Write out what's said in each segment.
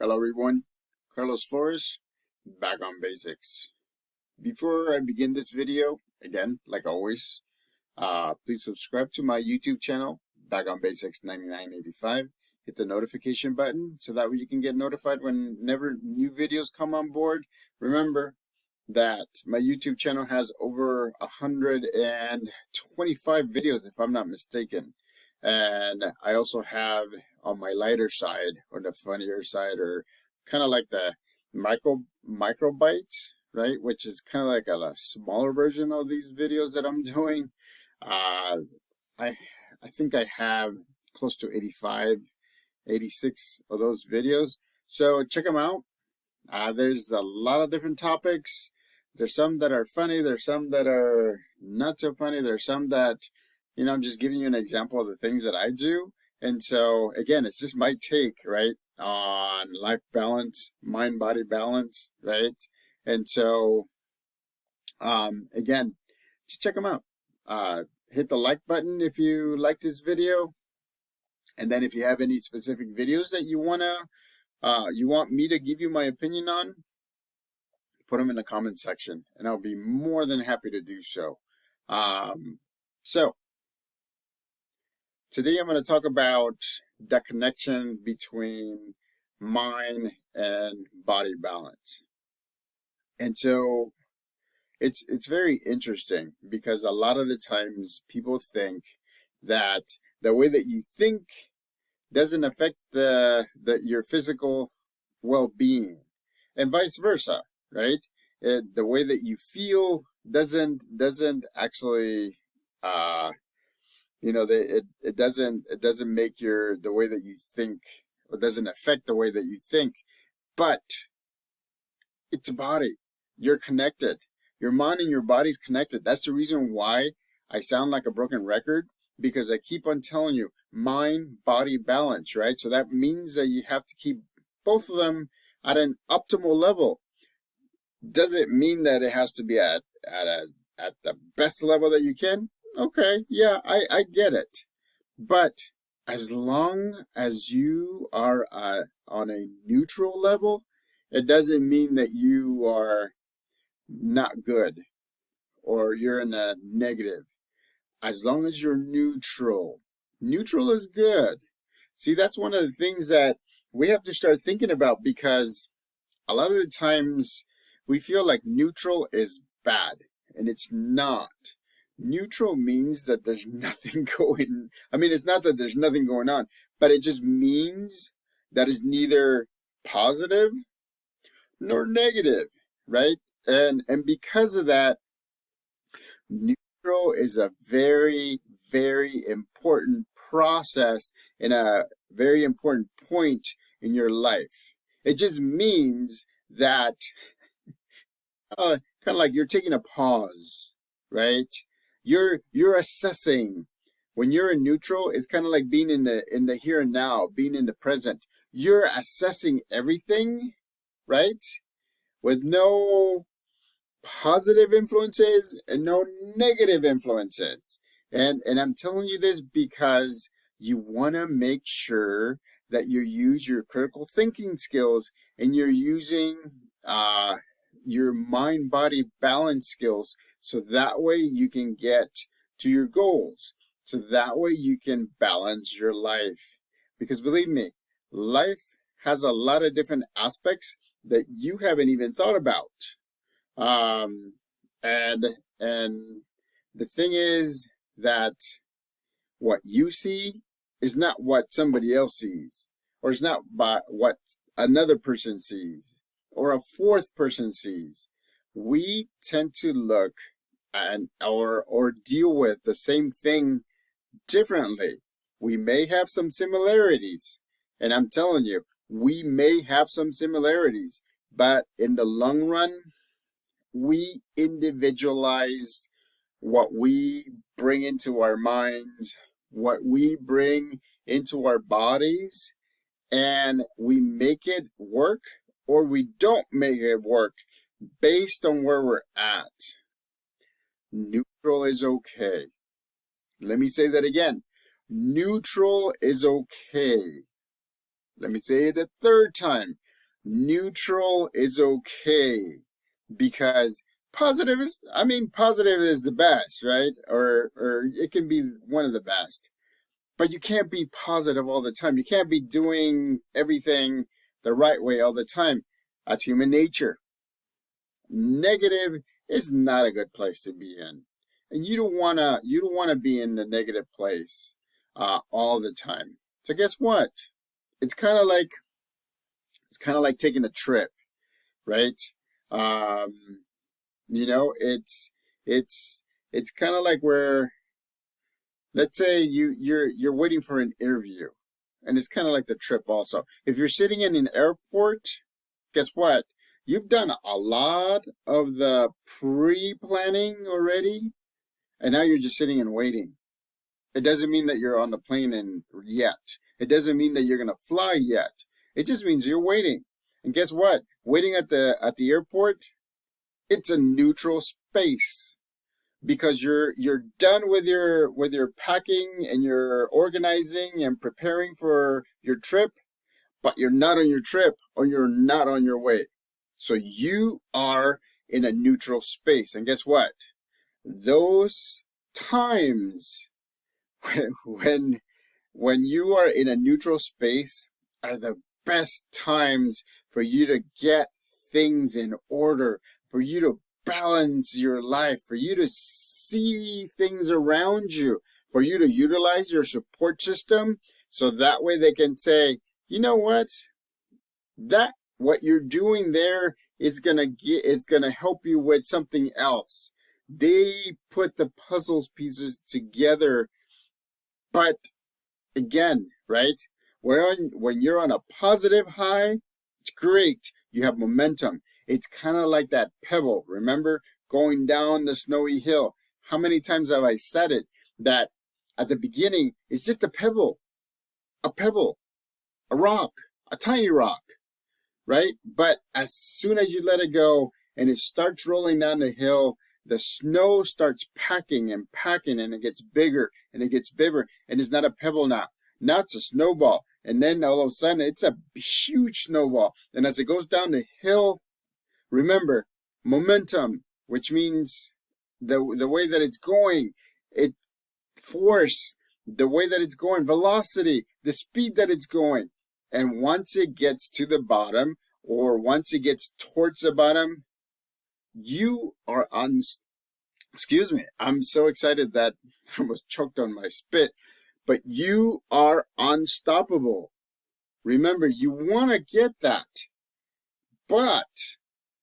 Hello everyone, Carlos Flores, back on basics. Before I begin this video, again, like always, please subscribe to my YouTube channel, Back on Basics 9985. Hit the notification button so that way you can get notified whenever new videos come on board. Remember that my YouTube channel has over 125 videos, if I'm not mistaken. And I also have on my lighter side, or the funnier side, or kind of like the microbytes, right? Which is kind of like a smaller version of these videos that I'm doing. Uh, I I think I have close to 85, 86 of those videos. So check them out. There's a lot of different topics. There's some that are funny. There's some that are not so funny. There's some that, I'm just giving you an example of the things that I do. And so, again, it's just my take, right, on life balance, mind body balance, right? And so, again, just check them out. Hit the like button if you like this video. And then if you have any specific videos that you want me to give you my opinion on, put them in the comment section, and I'll be more than happy to do so. So today I'm going to talk about the connection between mind and body balance. And so it's very interesting because a lot of the times people think that the way that you think doesn't affect your physical well-being, and vice versa, right? The way that you feel doesn't actually it doesn't make the way that you think, or doesn't affect the way that you think, but it's a body. You're connected. Your mind and your body's connected. That's the reason why I sound like a broken record, because I keep on telling you mind body balance, right? So that means that you have to keep both of them at an optimal level. Does it mean that it has to be at the best level that you can? Okay, yeah, I get it. But as long as you are on a neutral level, it doesn't mean that you are not good or you're in a negative. As long as you're neutral, neutral is good. See, that's one of the things that we have to start thinking about, because a lot of the times we feel like neutral is bad, and it's not. Neutral means that there's nothing going. I mean, it's not that there's nothing going on, but it just means that it's neither positive nor negative, right? And because of that, neutral is a very, very important process and a very important point in your life. It just means that kind of like you're taking a pause, right? You're assessing. When you're in neutral, it's kind of like being in the here and now, being in the present. You're assessing everything, right? With no positive influences and no negative influences. And I'm telling you this because you want to make sure that you use your critical thinking skills, and you're using your mind body balance skills, so that way you can get to your goals, so that way you can balance your life. Because believe me, life has a lot of different aspects that you haven't even thought about. um and the thing is that what you see is not what somebody else sees, or it's not by what another person sees, or a fourth person sees. We tend to look and or deal with the same thing differently. We may have some similarities, and I'm telling you, we may have some similarities, but in the long run, we individualize what we bring into our minds, what we bring into our bodies, and we make it work or we don't make it work based on where we're at. Neutral is okay. Let me say that again. Neutral is okay. Let me say it a third time. Neutral is okay because positive is the best, right? Or it can be one of the best. But you can't be positive all the time. You can't be doing everything the right way all the time. That's human nature. Negative is not a good place to be in. And you don't wanna be in the negative place all the time. So guess what? It's kind of like taking a trip, right? Um, it's kind of like where, let's say you're waiting for an interview, and it's kind of like the trip also. If you're sitting in an airport, guess what? You've done a lot of the pre-planning already, and now you're just sitting and waiting. It doesn't mean that you're on the plane yet. It doesn't mean that you're gonna fly yet. It just means you're waiting. And guess what? Waiting at the airport, it's a neutral space because you're done with your packing and your organizing and preparing for your trip, but you're not on your trip or you're not on your way. So you are in a neutral space. And guess what? Those times when when you are in a neutral space are the best times for you to get things in order, for you to balance your life, for you to see things around you, for you to utilize your support system so that way they can say, you know what you're doing there is gonna help you with something else. They put the puzzles pieces together, but again, right? When you're on a positive high, it's great. You have momentum. It's kind of like that pebble. Remember going down the snowy hill? How many times have I said it that at the beginning it's just a pebble, a rock, a tiny rock, right? But as soon as you let it go and it starts rolling down the hill, the snow starts packing and packing, and it gets bigger and it gets bigger, and it's not a pebble now. Now it's a snowball. And then all of a sudden it's a huge snowball. And as it goes down the hill, remember, momentum, which means the way that it's going, it force, the way that it's going, velocity, the speed that it's going. And once it gets to the bottom, or once it gets towards the bottom, you are excuse me, I'm so excited that I almost choked on my spit, but you are unstoppable. Remember, you want to get that, but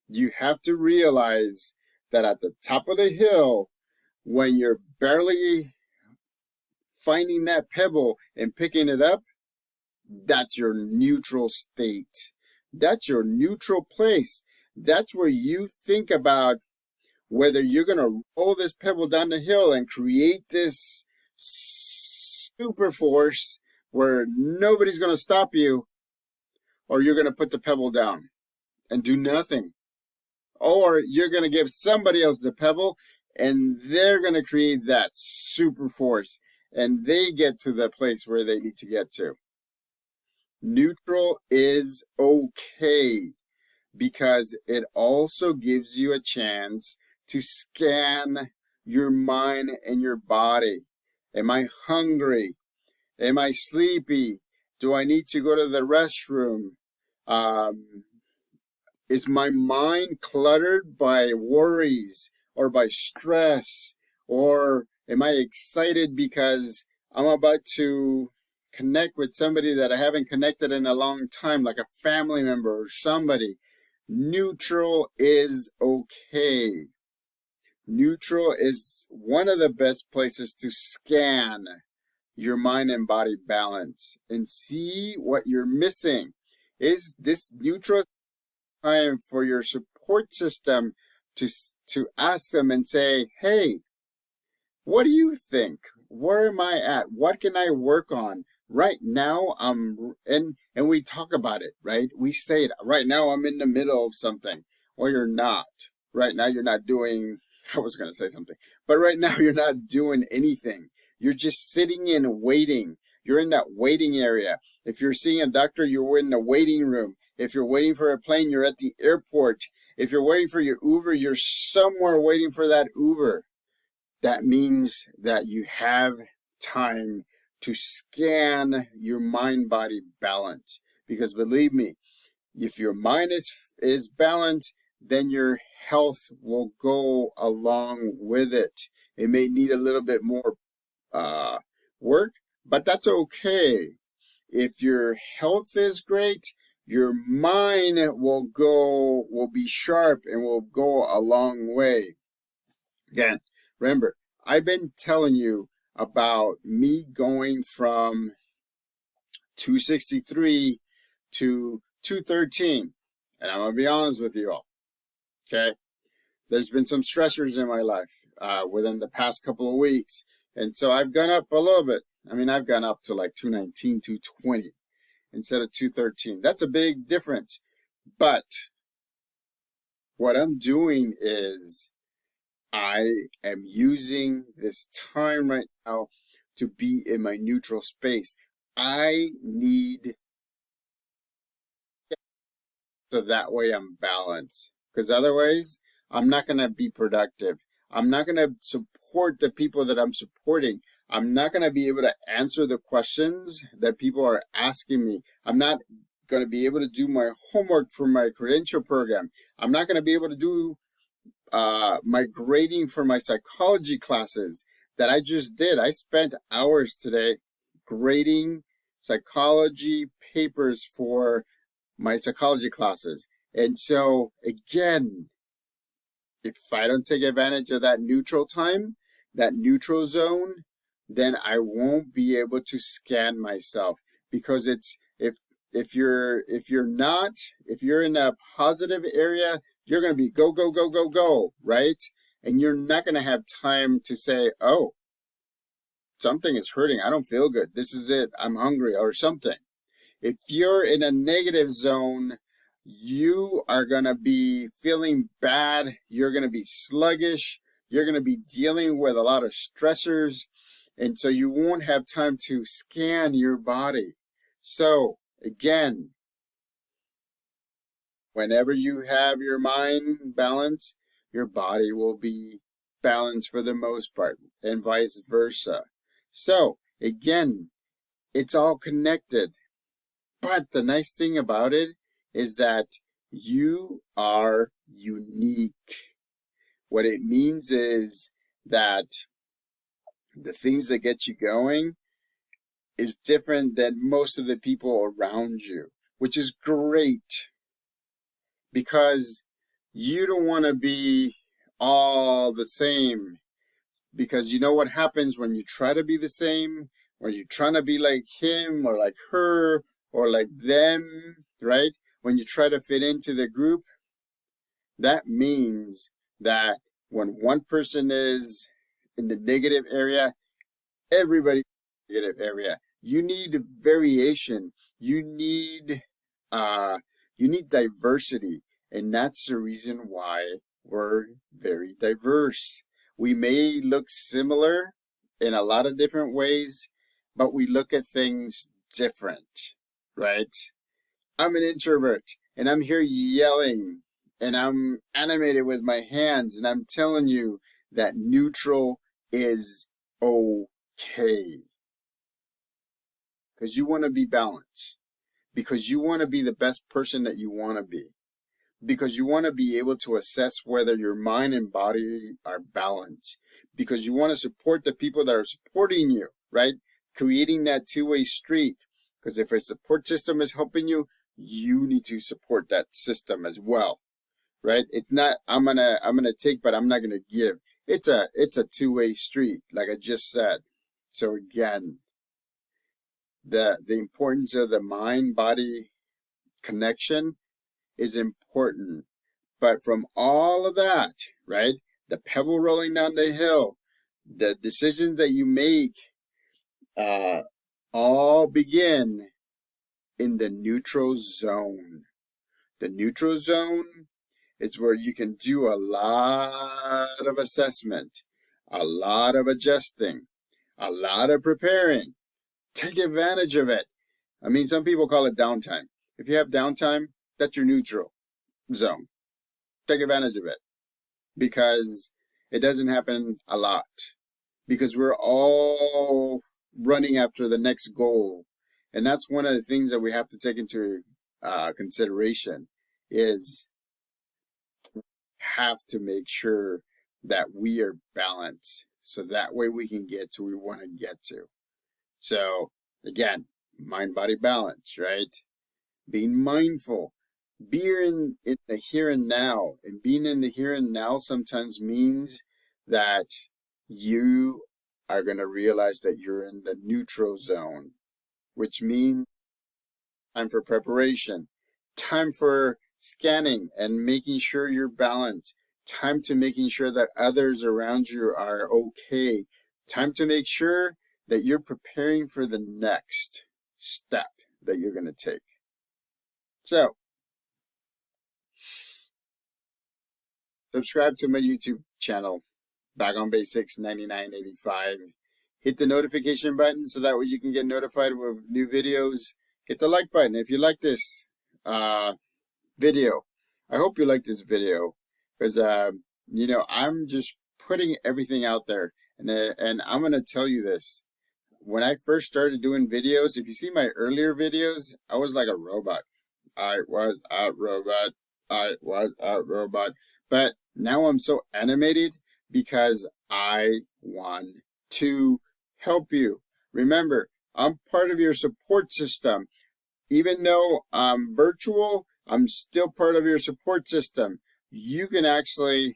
you have to realize that at the top of the hill, when you're barely finding that pebble and picking it up, that's your neutral state. That's your neutral place. That's where you think about whether you're going to roll this pebble down the hill and create this super force where nobody's going to stop you, or you're going to put the pebble down and do nothing. Or you're going to give somebody else the pebble and they're going to create that super force and they get to the place where they need to get to. Neutral is okay because it also gives you a chance to scan your mind and your body. Am I hungry? Am I sleepy? Do I need to go to the restroom? Is my mind cluttered by worries or by stress? Or am I excited because I'm about to connect with somebody that I haven't connected in a long time, like a family member or somebody? Neutral is okay. Neutral is one of the best places to scan your mind and body balance and see what you're missing. Is this neutral time for your support system to ask them and say, hey, what do you think? Where am I at? What can I work on? Right now, and we talk about it, right? We say it. Right now, I'm in the middle of something. Or you're not. Right now, you're not doing, I was going to say something. But right now, you're not doing anything. You're just sitting and waiting. You're in that waiting area. If you're seeing a doctor, you're in the waiting room. If you're waiting for a plane, you're at the airport. If you're waiting for your Uber, you're somewhere waiting for that Uber. That means that you have time to scan your mind-body balance. Because believe me, if your mind is balanced, then your health will go along with it. It may need a little bit more work, but that's okay. If your health is great, your mind will be sharp and will go a long way. Again, remember, I've been telling you about me going from 263 to 213. And I'm going to be honest with you all. Okay? There's been some stressors in my life within the past couple of weeks. And so I've gone up a little bit. I mean, I've gone up to like 219, 220 instead of 213. That's a big difference. But what I'm doing is I am using this time right now to be in my neutral space. I need, so that way I'm balanced. Because otherwise, I'm not going to be productive. I'm not going to support the people that I'm supporting. I'm not going to be able to answer the questions that people are asking me. I'm not going to be able to do my homework for my credential program. I'm not going to be able to do my grading for my psychology classes that I just did. I spent hours today grading psychology papers for my psychology classes. And so, again, if I don't take advantage of that neutral time, that neutral zone, then I won't be able to scan myself, because it's if you're in a positive area, you're going to be go, go, go, go, go, right? And you're not going to have time to say, oh, something is hurting. I don't feel good. This is it. I'm hungry or something. If you're in a negative zone, you are going to be feeling bad. You're going to be sluggish. You're going to be dealing with a lot of stressors. And so you won't have time to scan your body. So, again, whenever you have your mind balanced, your body will be balanced for the most part, and vice versa. So, again, it's all connected. But the nice thing about it is that you are unique. What it means is that the things that get you going is different than most of the people around you, which is great, because you don't want to be all the same. Because you know what happens when you try to be the same, or you're trying to be like him or like her or like them, right? When you try to fit into the group, that means that when one person is in the negative area, everybody in the negative area. You need variation. You need diversity. And that's the reason why we're very diverse. We may look similar in a lot of different ways, but we look at things different, right? I'm an introvert, and I'm here yelling, and I'm animated with my hands, and I'm telling you that neutral is okay. Because you want to be balanced. Because you want to be the best person that you want to be. Because you want to be able to assess whether your mind and body are balanced. Because you want to support the people that are supporting you, right? Creating that two-way street. Because if a support system is helping you, you need to support that system as well, right? It's not I'm gonna take, but I'm not gonna give. It's a two-way street, like I just said. So again, the importance of the mind-body connection is important. But from all of that, right, the pebble rolling down the hill, the decisions that you make, all begin in the neutral zone. The neutral zone is where you can do a lot of assessment, a lot of adjusting, a lot of preparing. Take advantage of it. I mean, some people call it downtime. If you have downtime, That's your neutral zone. Take advantage of it, because it doesn't happen a lot, because we're all running after the next goal. And that's one of the things that we have to take into consideration, is have to make sure that we are balanced, so that way we can get to where we want to get to. So again, mind body balance, right? Being mindful, being in the here and now. And being in the here and now sometimes means that you are going to realize that you're in the neutral zone, which means time for preparation, time for scanning and making sure you're balanced, time to making sure that others around you are okay, time to make sure that you're preparing for the next step that you're going to take. So, subscribe to my YouTube channel, Back on Basics 9985. Hit the notification button so that way you can get notified with new videos. Hit the like button if you like this video. I hope you like this video, because I'm just putting everything out there, and I'm gonna tell you this. When I first started doing videos, if you see my earlier videos, I was like a robot. I was a robot. I was a robot. But now I'm so animated because I want to help you. Remember, I'm part of your support system. Even though I'm virtual, I'm still part of your support system. You can actually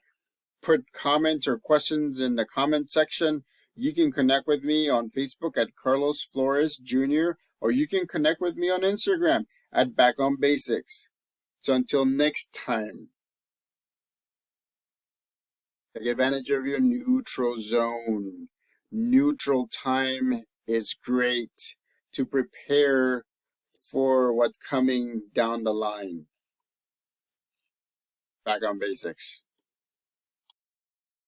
put comments or questions in the comment section. You can connect with me on Facebook at Carlos Flores Jr., or you can connect with me on Instagram at Back on Basics. So until next time, take advantage of your neutral zone. Neutral time is great to prepare for what's coming down the line. Back on Basics.